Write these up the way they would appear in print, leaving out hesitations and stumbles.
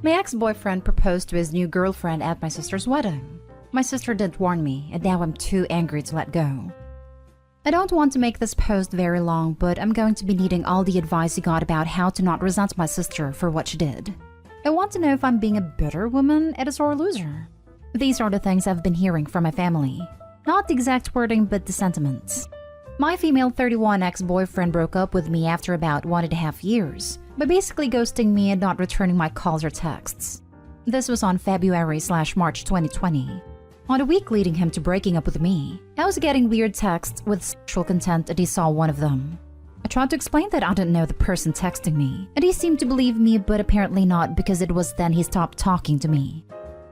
My ex-boyfriend proposed to his new girlfriend at my sister's wedding. My sister didn't warn me, and now I'm too angry to let go. I don't want to make this post very long, but I'm going to be needing all the advice you got about how to not resent my sister for what she did. I want to know if I'm being a bitter woman and a sore loser. These are the things I've been hearing from my family. Not the exact wording, but the sentiments. My female 31 ex-boyfriend broke up with me after about 1.5 years, by basically ghosting me and not returning my calls or texts. This was on February/March 2020. On the week leading him to breaking up with me, I was getting weird texts with sexual content and he saw one of them. I tried to explain that I didn't know the person texting me, and he seemed to believe me, but apparently not, because it was then he stopped talking to me.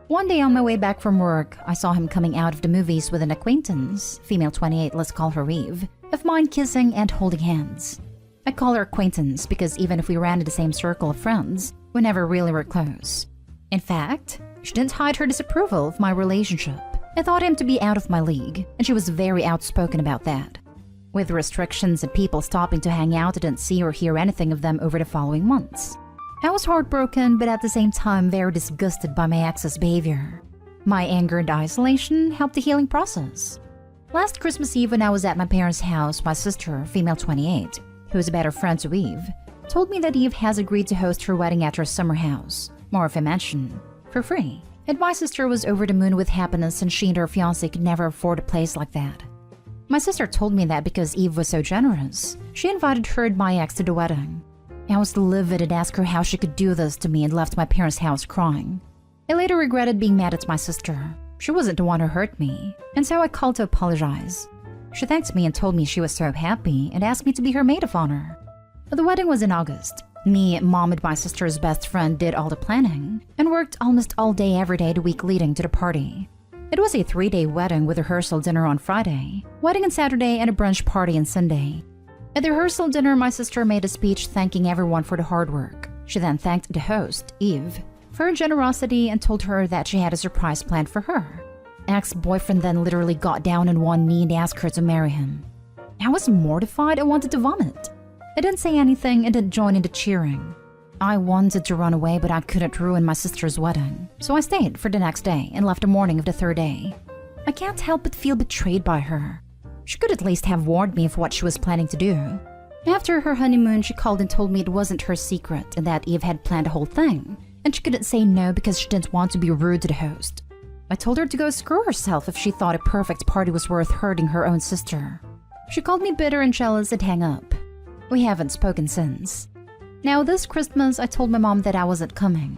One day on my way back from work, I saw him coming out of the movies with an acquaintance, female 28, let's call her Eve, of mine, kissing and holding hands. I call her acquaintance because even if we ran in the same circle of friends, we never really were close. In fact, she didn't hide her disapproval of my relationship. I thought him to be out of my league, and she was very outspoken about that. With restrictions and people stopping to hang out, I didn't see or hear anything of them over the following months. I was heartbroken, but at the same time very disgusted by my ex's behavior. My anger and isolation helped the healing process. Last Christmas Eve when I was at my parents' house, my sister, female 28, who is a better friend to Eve, told me that Eve has agreed to host her wedding at her summer house, more of a mansion, for free. And my sister was over the moon with happiness, and she and her fiancé could never afford a place like that. My sister told me that because Eve was so generous, she invited her and my ex to the wedding. I was livid and asked her how she could do this to me and left my parents' house crying. I later regretted being mad at my sister. She wasn't the one who hurt me, and so I called to apologize. She thanked me and told me she was so happy and asked me to be her maid of honor. The wedding was in August. Me, mom, and my sister's best friend did all the planning and worked almost all day every day the week leading to the party. It was a 3-day wedding with rehearsal dinner on Friday, wedding on Saturday, and a brunch party on Sunday. At the rehearsal dinner, my sister made a speech thanking everyone for the hard work. She then thanked the host, Eve, for her generosity and told her that she had a surprise planned for her. Ex-boyfriend then literally got down on one knee and asked her to marry him. I was mortified and wanted to vomit. I didn't say anything and didn't join in the cheering. I wanted to run away, but I couldn't ruin my sister's wedding, so I stayed for the next day and left the morning of the 3rd day. I can't help but feel betrayed by her. She could at least have warned me of what she was planning to do. After her honeymoon, she called and told me it wasn't her secret and that Eve had planned the whole thing, and she couldn't say no because she didn't want to be rude to the host. I told her to go screw herself if she thought a perfect party was worth hurting her own sister. She called me bitter and jealous and hung up. We haven't spoken since. Now this Christmas, I told my mom that I wasn't coming.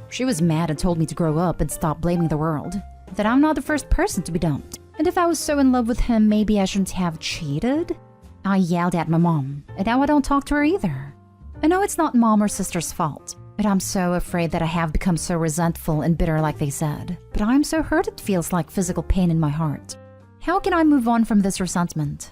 She was mad and told me to grow up and stop blaming the world, that I'm not the first person to be dumped, and if I was so in love with him, maybe I shouldn't have cheated? I yelled at my mom, and now I don't talk to her either. I know it's not mom or sister's fault, but I'm so afraid that I have become so resentful and bitter like they said. But I'm so hurt it feels like physical pain in my heart. How can I move on from this resentment?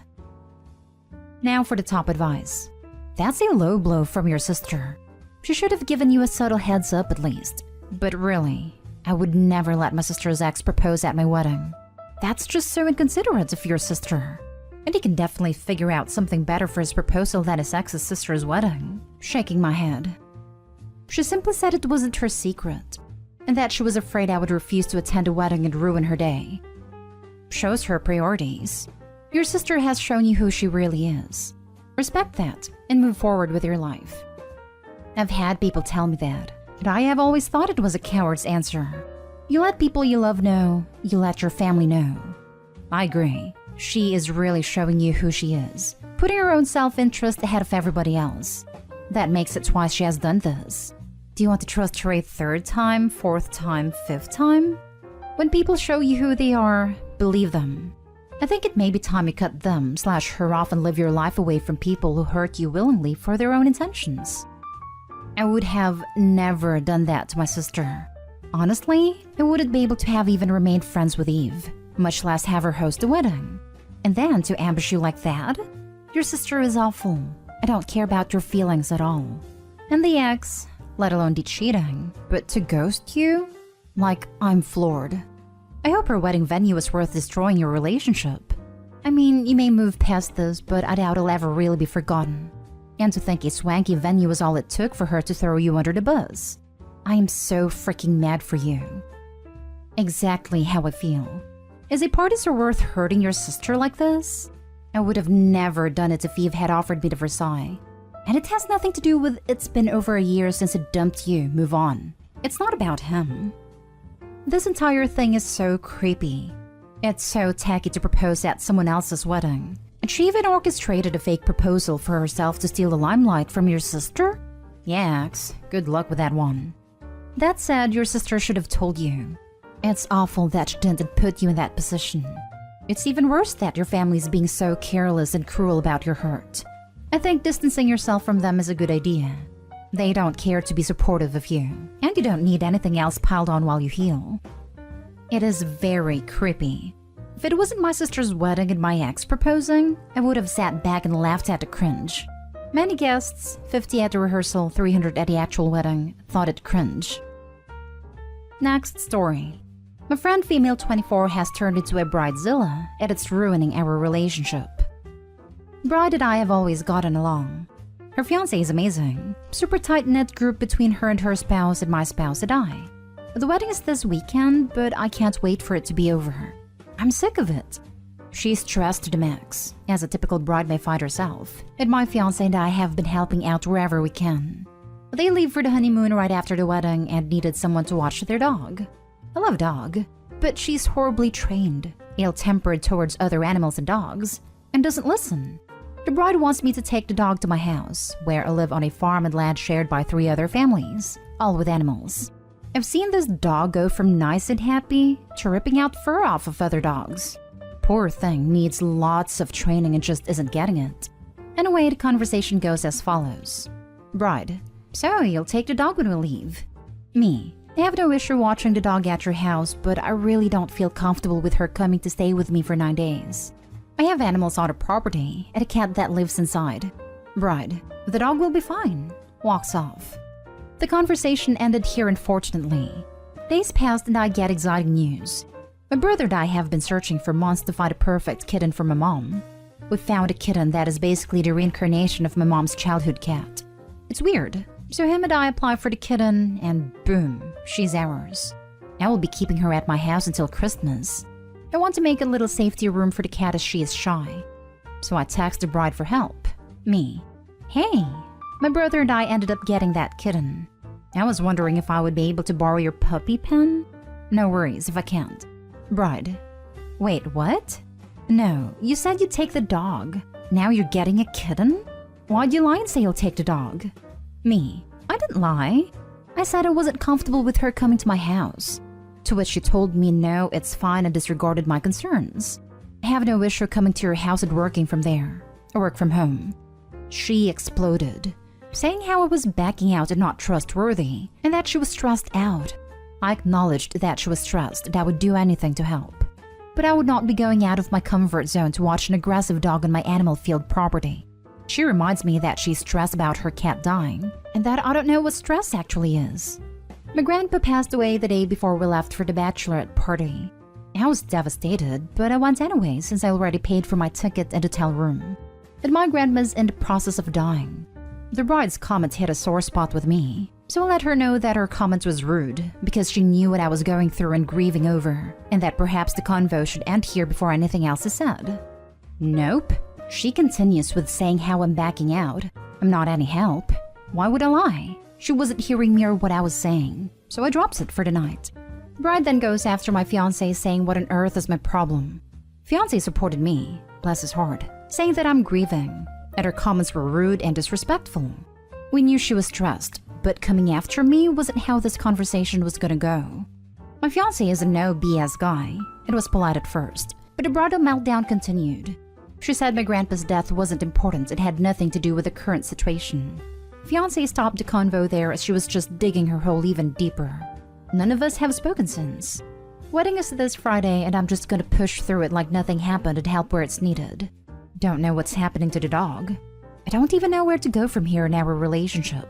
Now for the top advice. That's a low blow from your sister. She should have given you a subtle heads up at least. But really, I would never let my sister's ex propose at my wedding. That's just so inconsiderate of your sister. And he can definitely figure out something better for his proposal than his ex's sister's wedding. Shaking my head. She simply said it wasn't her secret, and that she was afraid I would refuse to attend a wedding and ruin her day. Shows her priorities. Your sister has shown you who she really is. Respect that and move forward with your life. I've had people tell me that, and I have always thought it was a coward's answer. You let people you love know, you let your family know. I agree. She is really showing you who she is, putting her own self-interest ahead of everybody else. That makes it why she has done this. Do you want to trust her a 3rd time, 4th time, 5th time? When people show you who they are, believe them. I think it may be time you cut them/her off and live your life away from people who hurt you willingly for their own intentions. I would have never done that to my sister. Honestly, I wouldn't be able to have even remained friends with Eve, much less have her host a wedding. And then to ambush you like that? Your sister is awful. I don't care about your feelings at all. And the ex, let alone the cheating, but to ghost you? Like, I'm floored. I hope her wedding venue is worth destroying your relationship. I mean, you may move past this, but I doubt it'll ever really be forgotten. And to think a swanky venue was all it took for her to throw you under the bus. I am so freaking mad for you. Exactly how I feel. Is a party so worth hurting your sister like this? I would have never done it if Eve had offered me to Versailles. And it has nothing to do with it's been over a year since he dumped you, move on. It's not about him. This entire thing is so creepy. It's so tacky to propose at someone else's wedding. And she even orchestrated a fake proposal for herself to steal the limelight from your sister? Yaks, good luck with that one. That said, your sister should have told you. It's awful that she didn't put you in that position. It's even worse that your family's being so careless and cruel about your hurt. I think distancing yourself from them is a good idea. They don't care to be supportive of you, and you don't need anything else piled on while you heal. It is very creepy. If it wasn't my sister's wedding and my ex proposing, I would have sat back and laughed at the cringe. Many guests, 50 at the rehearsal, 300 at the actual wedding, thought it cringe. Next story. My friend female 24 has turned into a bridezilla, and it's ruining our relationship. Bride and I have always gotten along. Her fiancé is amazing. Super tight-knit group between her and her spouse and my spouse and I. The wedding is this weekend, but I can't wait for it to be over. I'm sick of it. She's stressed to the max, as a typical bride may find herself, and my fiancé and I have been helping out wherever we can. They leave for the honeymoon right after the wedding and needed someone to watch their dog. I love dog, but she's horribly trained, ill-tempered towards other animals and dogs, and doesn't listen. The bride wants me to take the dog to my house, where I live on a farm and land shared by 3 other families, all with animals. I've seen this dog go from nice and happy to ripping out fur off of other dogs. Poor thing needs lots of training and just isn't getting it. Anyway, the conversation goes as follows. Bride: so you'll take the dog when we leave? Me: I have no issue watching the dog at your house, but I really don't feel comfortable with her coming to stay with me for 9 days. I have animals on the property and a cat that lives inside. Bride: the dog will be fine. Walks off. The conversation ended here, unfortunately. Days passed and I get exciting news. My brother and I have been searching for months to find a perfect kitten for my mom. We found a kitten that is basically the reincarnation of my mom's childhood cat. It's weird. So him and I apply for the kitten, and boom, she's ours. I will be keeping her at my house until Christmas. I want to make a little safety room for the cat as she is shy. So I text the bride for help. Me: hey, my brother and I ended up getting that kitten. I was wondering if I would be able to borrow your puppy pen? No worries if I can't. Bride: wait, what? No, you said you'd take the dog. Now you're getting a kitten? Why'd you lie and say you'll take the dog? Me: I didn't lie. I said I wasn't comfortable with her coming to my house. To which she told me no, it's fine, and disregarded my concerns. I have no issue coming to your house and working from there. I work from home. She exploded, saying how I was backing out and not trustworthy, and that she was stressed out. I acknowledged that she was stressed and I would do anything to help. But I would not be going out of my comfort zone to watch an aggressive dog on my animal field property. She reminds me that she's stressed about her cat dying, and that I don't know what stress actually is. My grandpa passed away the day before we left for the bachelorette party. I was devastated, but I went anyway since I already paid for my ticket and hotel room. And my grandma's in the process of dying. The bride's comment hit a sore spot with me, so I let her know that her comment was rude because she knew what I was going through and grieving over, and that perhaps the convo should end here before anything else is said. Nope. She continues with saying how I'm backing out. I'm not any help. Why would I lie? She wasn't hearing me or what I was saying, so I drops it for the night. Bride then goes after my fiancé, saying what on earth is my problem. Fiancé supported me, bless his heart, saying that I'm grieving, and her comments were rude and disrespectful. We knew she was stressed, but coming after me wasn't how this conversation was gonna go. My fiancé is a no BS guy. It was polite at first, but the bridal meltdown continued. She said my grandpa's death wasn't important and had nothing to do with the current situation. Fiancé stopped the convo there as she was just digging her hole even deeper. None of us have spoken since. Wedding is this Friday and I'm just gonna push through it like nothing happened and help where it's needed. Don't know what's happening to the dog. I don't even know where to go from here in our relationship.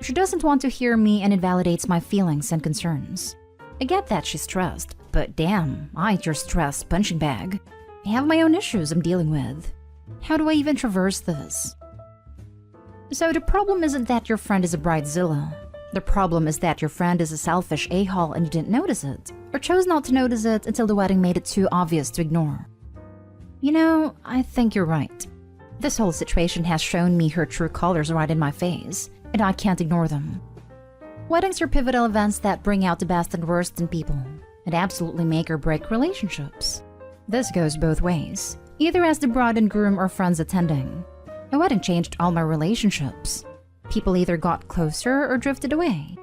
She doesn't want to hear me and invalidates my feelings and concerns. I get that she's stressed, but damn, I ain't your stressed punching bag. I have my own issues I'm dealing with. How do I even traverse this? So the problem isn't that your friend is a bridezilla. The problem is that your friend is a selfish a-hole and you didn't notice it, or chose not to notice it until the wedding made it too obvious to ignore. You know, I think you're right. This whole situation has shown me her true colors right in my face, and I can't ignore them. Weddings are pivotal events that bring out the best and worst in people, and absolutely make or break relationships. This goes both ways, either as the bride and groom or friends attending. A wedding changed all my relationships. People either got closer or drifted away.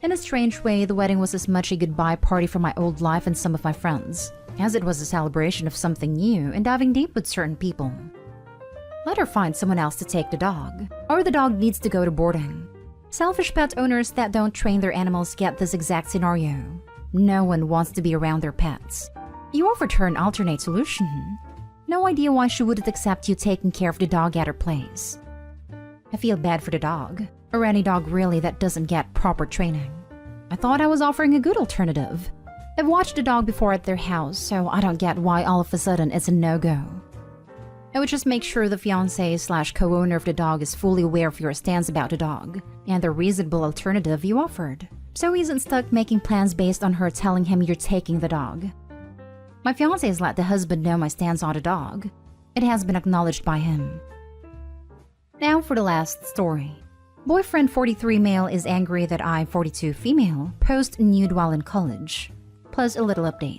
In a strange way, the wedding was as much a goodbye party for my old life and some of my friends, as it was a celebration of something new and diving deep with certain people. Let her find someone else to take the dog, or the dog needs to go to boarding. Selfish pet owners that don't train their animals get this exact scenario. No one wants to be around their pets. You offered her an alternate solution. No idea why she wouldn't accept you taking care of the dog at her place. I feel bad for the dog, or any dog really that doesn't get proper training. I thought I was offering a good alternative. I've watched the dog before at their house, so I don't get why all of a sudden it's a no-go. I would just make sure the fiancé/co-owner of the dog is fully aware of your stance about the dog and the reasonable alternative you offered, so he isn't stuck making plans based on her telling him you're taking the dog. My fiancé has let the husband know my stance on the dog. It has been acknowledged by him. Now for the last story. Boyfriend 43 male is angry that I, 42 female, post nude while in college. Plus a little update.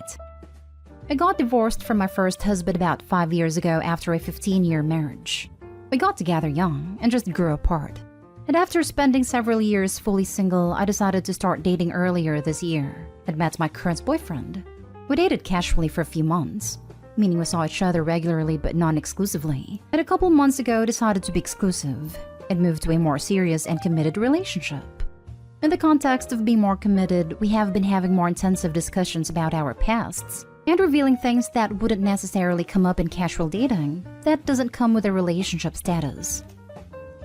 I got divorced from my first husband about 5 years ago after a 15-year marriage. We got together young and just grew apart. And after spending several years fully single, I decided to start dating earlier this year and met my current boyfriend. We dated casually for a few months, meaning we saw each other regularly but non-exclusively, and a couple months ago decided to be exclusive and moved to a more serious and committed relationship. In the context of being more committed, we have been having more intensive discussions about our pasts and revealing things that wouldn't necessarily come up in casual dating that doesn't come with a relationship status.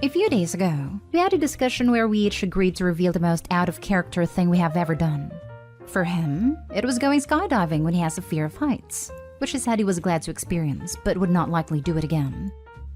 A few days ago, we had a discussion where we each agreed to reveal the most out-of-character thing we have ever done. For him, it was going skydiving when he has a fear of heights, which he said he was glad to experience, but would not likely do it again.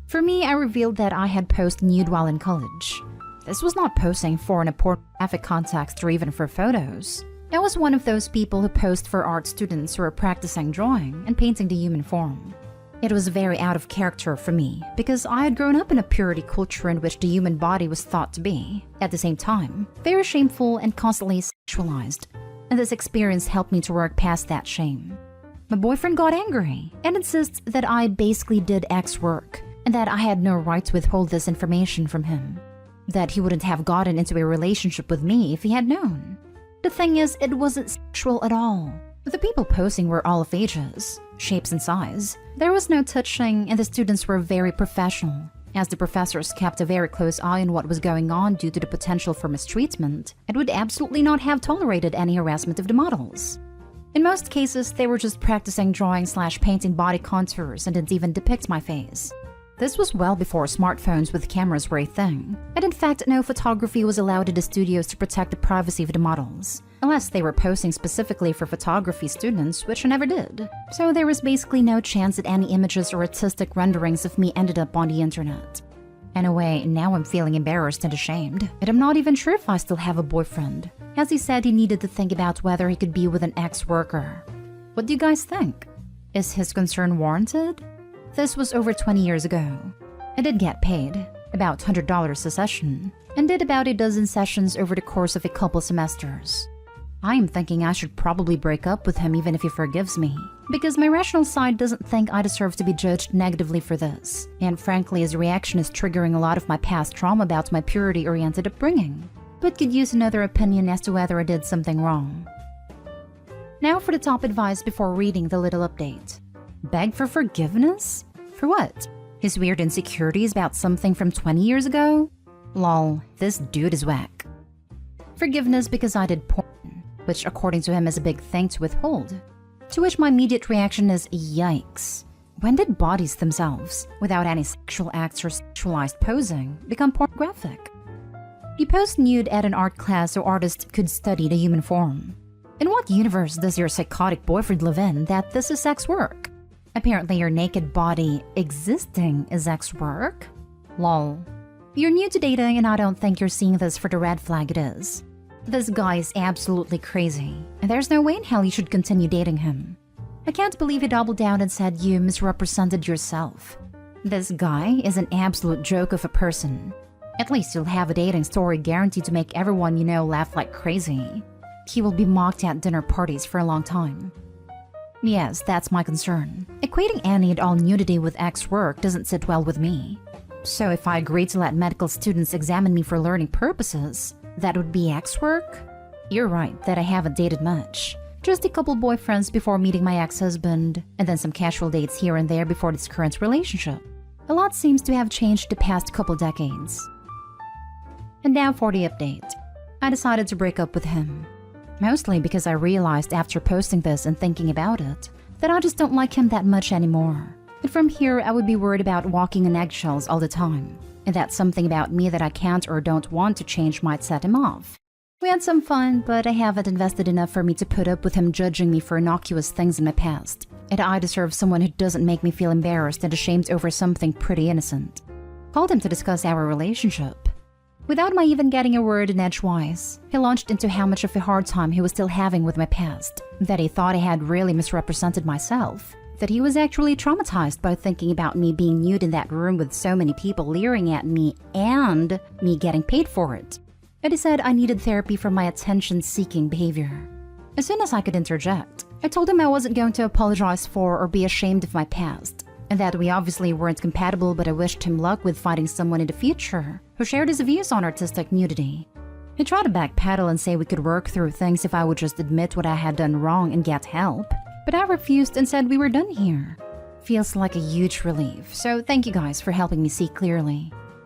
For me, I revealed that I had posed nude while in college. This was not posing for an pornographic context or even for photos. I was one of those people who posed for art students who are practicing drawing and painting the human form. It was very out of character for me because I had grown up in a purity culture in which the human body was thought to be, at the same time, very shameful and constantly sexualized. And this experience helped me to work past that shame. My boyfriend got angry and insists that I basically did X work and that I had no right to withhold this information from him. That he wouldn't have gotten into a relationship with me if he had known. The thing is, it wasn't sexual at all. The people posing were all of ages, shapes and size. There was no touching and the students were very professional, as the professors kept a very close eye on what was going on due to the potential for mistreatment and would absolutely not have tolerated any harassment of the models. In most cases, they were just practicing drawing/painting body contours and didn't even depict my face. This was well before smartphones with cameras were a thing, and in fact no photography was allowed in the studios to protect the privacy of the models, unless they were posing specifically for photography students, which I never did. So there was basically no chance that any images or artistic renderings of me ended up on the internet. Anyway, now I'm feeling embarrassed and ashamed, and I'm not even sure if I still have a boyfriend, as he said he needed to think about whether he could be with an ex-worker. What do you guys think? Is his concern warranted? This was over 20 years ago. I did get paid, about $100 a session, and did about a dozen sessions over the course of a couple semesters. I am thinking I should probably break up with him even if he forgives me, because my rational side doesn't think I deserve to be judged negatively for this, and frankly his reaction is triggering a lot of my past trauma about my purity-oriented upbringing, but could use another opinion as to whether I did something wrong. Now for the top advice before reading the little update. Beg for forgiveness? For what? His weird insecurities about something from 20 years ago? Lol, this dude is whack. Forgiveness because I did porn, which according to him is a big thing to withhold. To which my immediate reaction is, yikes. When did bodies themselves, without any sexual acts or sexualized posing, become pornographic? You post nude at an art class so artists could study the human form. In what universe does your psychotic boyfriend live in that this is sex work? Apparently your naked body existing is sex work? Lol. You're new to dating and I don't think you're seeing this for the red flag it is. This guy is absolutely crazy, and there's no way in hell you should continue dating him. I can't believe he doubled down and said you misrepresented yourself. This guy is an absolute joke of a person. At least you'll have a dating story guaranteed to make everyone you know laugh like crazy. He will be mocked at dinner parties for a long time. Yes, that's my concern. Equating any and all nudity with ex work doesn't sit well with me. So if I agree to let medical students examine me for learning purposes, that would be ex work? You're right that I haven't dated much. Just a couple boyfriends before meeting my ex-husband, and then some casual dates here and there before this current relationship. A lot seems to have changed the past couple decades. And now for the update. I decided to break up with him. Mostly because I realized after posting this and thinking about it, that I just don't like him that much anymore. And from here, I would be worried about walking on eggshells all the time. And that something about me that I can't or don't want to change might set him off. We had some fun, but I haven't invested enough for me to put up with him judging me for innocuous things in my past. And I deserve someone who doesn't make me feel embarrassed and ashamed over something pretty innocent. Called him to discuss our relationship. Without my even getting a word in edgewise, he launched into how much of a hard time he was still having with my past, that he thought I had really misrepresented myself, that he was actually traumatized by thinking about me being nude in that room with so many people leering at me and me getting paid for it. And he said I needed therapy for my attention-seeking behavior. As soon as I could interject, I told him I wasn't going to apologize for or be ashamed of my past, and that we obviously weren't compatible, but I wished him luck with finding someone in the future who shared his views on artistic nudity. He tried to backpedal and say we could work through things if I would just admit what I had done wrong and get help, but I refused and said we were done here. Feels like a huge relief, so thank you guys for helping me see clearly.